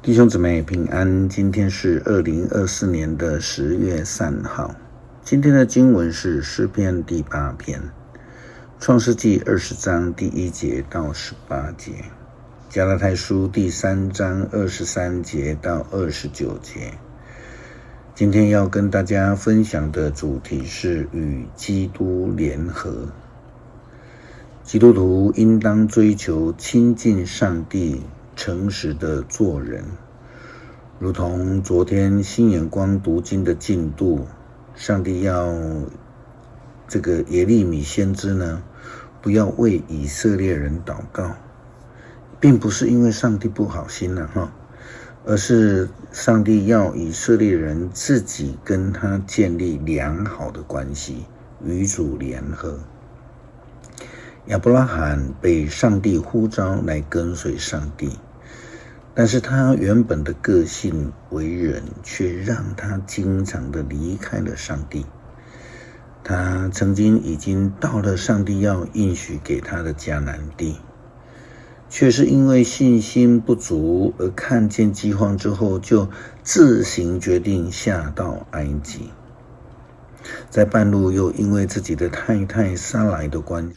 弟兄姊妹平安，今天是2024年的10月3号。今天的经文是诗篇第8篇，创世纪20章第1节到18节，加拉太书第3章23节到29节。今天要跟大家分享的主题是与基督联合。基督徒应当追求亲近上帝，诚实的做人。如同昨天新眼光读经的进度，上帝要这个耶利米先知呢，不要为以色列人祷告，并不是因为上帝不好心而是上帝要以色列人自己跟他建立良好的关系，与主联合。亚伯拉罕被上帝呼召来跟随上帝，但是他原本的个性为人，却让他经常的离开了上帝。他曾经已经到了上帝要应许给他的迦南地，却是因为信心不足，而看见饥荒之后，就自行决定下到埃及。在半路又因为自己的太太撒来的关系，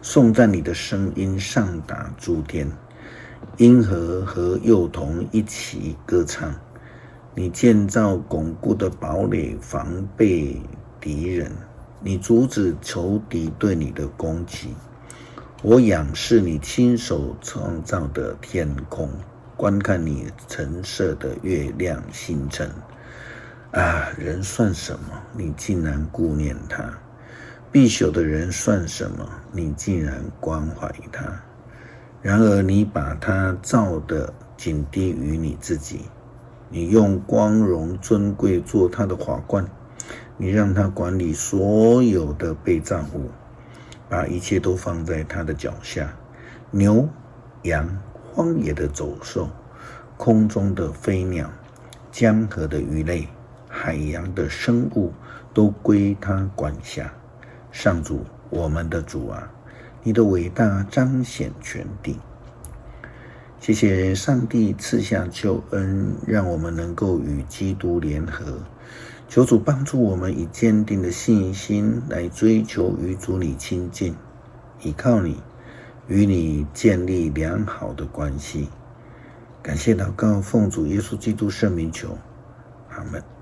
颂赞你的声音上达诸天，鹰和和幼童一起歌唱。你建造巩固的堡垒，防备敌人，你阻止仇敌对你的攻击。我仰视你亲手创造的天空，观看你陈设的月亮星辰。啊，人算什么？你竟然顾念他；必朽的人算什么？你竟然关怀他。然而你把他造得仅低于你自己，你用光荣尊贵做他的华冠，你让他管理所有的被造物，把一切都放在他的脚下，牛、羊、荒野的走兽、空中的飞鸟、江河的鱼类、海洋的生物都归他管辖。上主，我们的主啊，你的伟大彰显全地。谢谢上帝赐下救恩，让我们能够与基督联合。求主帮助我们以坚定的信心来追求与主你亲近，依靠你，与你建立良好的关系。感谢祷告，奉主耶稣基督圣名求，阿们。